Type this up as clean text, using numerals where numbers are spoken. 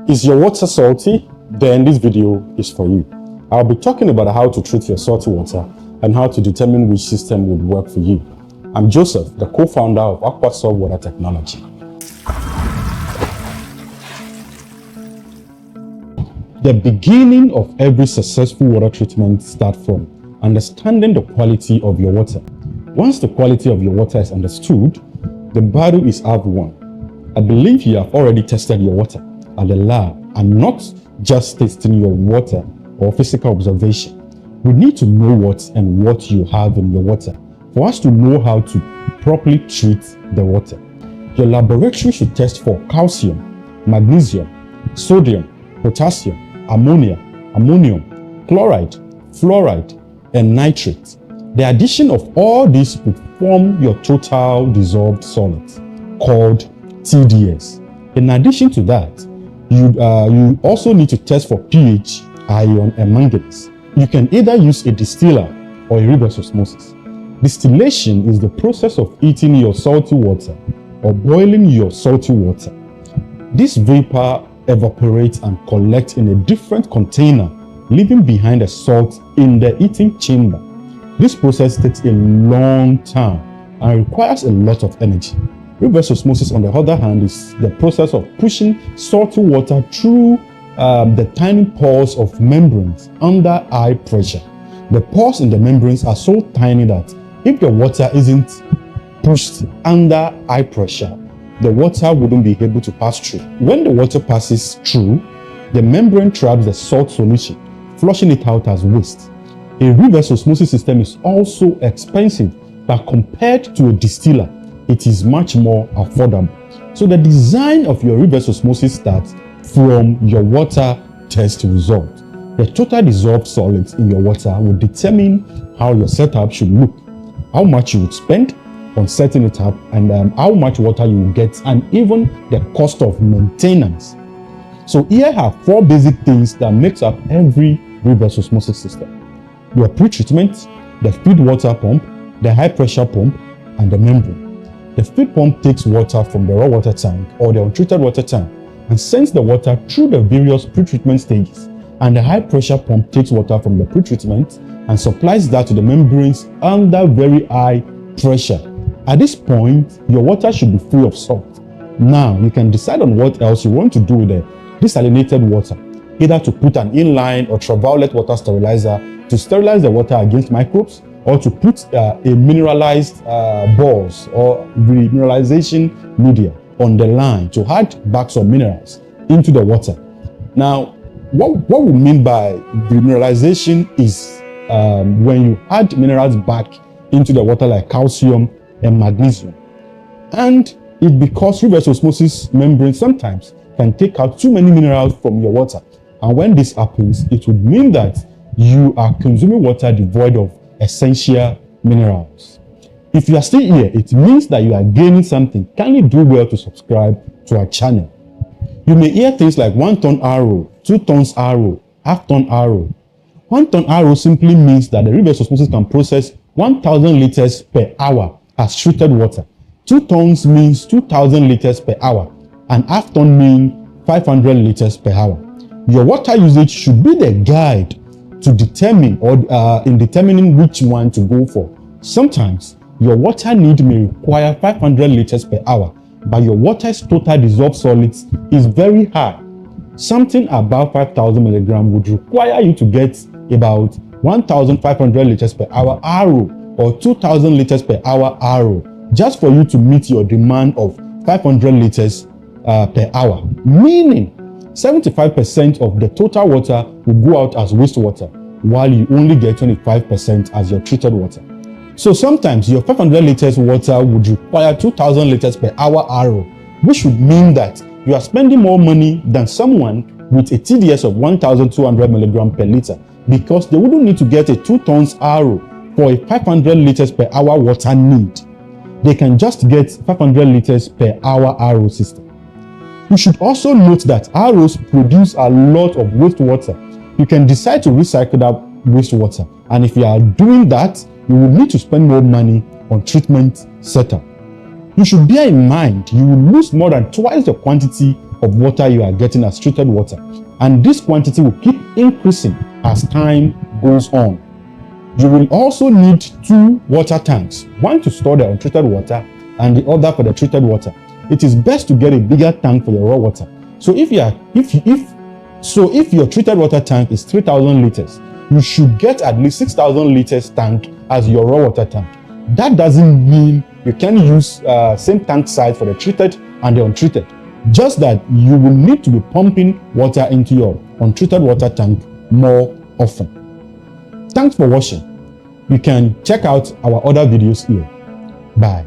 Is your water salty? Then this video is for you. I'll be talking about how to treat your salty water and how to determine which system would work for you. I'm Joseph, the co-founder of Aquasoft Water Technology. The beginning of every successful water treatment starts from understanding the quality of your water. Once the quality of your water is understood, the battle is half won. I believe you have already tested your water at the lab and not just tasting your water or physical observation. We need to know what you have in your water for us to know how to properly treat the water. Your laboratory should test for calcium, magnesium, sodium, potassium, ammonia, ammonium, chloride, fluoride, and nitrate. The addition of all these would form your total dissolved solid, called TDS. In addition to that, you also need to test for pH, iron, and manganese. You can either use a distiller or a reverse osmosis. Distillation is the process of heating your salty water or boiling your salty water. This vapor evaporates and collects in a different container, leaving behind the salt in the heating chamber. This process takes a long time and requires a lot of energy. Reverse osmosis, on the other hand, is the process of pushing salty water through the tiny pores of membranes under high pressure. The pores in the membranes are so tiny that if the water isn't pushed under high pressure, the water wouldn't be able to pass through. When the water passes through, the membrane traps the salt solution, flushing it out as waste. A reverse osmosis system is also expensive, but compared to a distiller, it is much more affordable. So the design of your reverse osmosis starts from your water test result. The total dissolved solids in your water will determine how your setup should look, how much you would spend on setting it up, and how much water you will get, and even the cost of maintenance. So here are 4 basic things that makes up every reverse osmosis system: your pre-treatment, the feed water pump, the high pressure pump, and the membrane. The feed pump takes water from the raw water tank or the untreated water tank and sends the water through the various pre-treatment stages, and the high pressure pump takes water from the pre-treatment and supplies that to the membranes under very high pressure. At this point, your water should be free of salt. Now, you can decide on what else you want to do with the desalinated water, either to put an inline or ultraviolet water sterilizer to sterilize the water against microbes, or to put a mineralized balls or remineralization media on the line to add back some minerals into the water. Now, what we mean by remineralization is when you add minerals back into the water like calcium and magnesium. And it's because reverse osmosis membrane sometimes can take out too many minerals from your water. And when this happens, it would mean that you are consuming water devoid of essential minerals. If you are still here, it means that you are gaining something. Kindly do well to subscribe to our channel. You may hear things like 1 ton RO, 2 tons RO, half ton RO. 1 ton RO simply means that the reverse osmosis can process 1,000 liters per hour as treated water. 2 tons means 2,000 liters per hour, and half ton means 500 liters per hour. Your water usage should be the guide to determine or in determining which one to go for. Sometimes your water need may require 500 liters per hour, but your water's total dissolved solids is very high. Something above 5,000 milligrams would require you to get about 1,500 liters per hour RO or 2,000 liters per hour RO just for you to meet your demand of 500 liters per hour, meaning 75% of the total water will go out as wastewater, while you only get 25% as your treated water. So sometimes your 500 liters water would require 2,000 liters per hour RO, which would mean that you are spending more money than someone with a TDS of 1,200 milligrams per liter, because they wouldn't need to get a 2 tons RO for a 500 liters per hour water need. They can just get 500 liters per hour RO system. You should also note that ROs produce a lot of wastewater. You can decide to recycle that wastewater, and if you are doing that, you will need to spend more money on treatment setup. You should bear in mind you will lose more than twice the quantity of water you are getting as treated water. And this quantity will keep increasing as time goes on. You will also need 2 water tanks, one to store the untreated water and the other for the treated water. It is best to get a bigger tank for your raw water. So if your treated water tank is 3,000 liters, you should get at least 6,000 liters tank as your raw water tank. That doesn't mean you can use same tank size for the treated and the untreated. Just that you will need to be pumping water into your untreated water tank more often. Thanks for watching. You can check out our other videos here. Bye.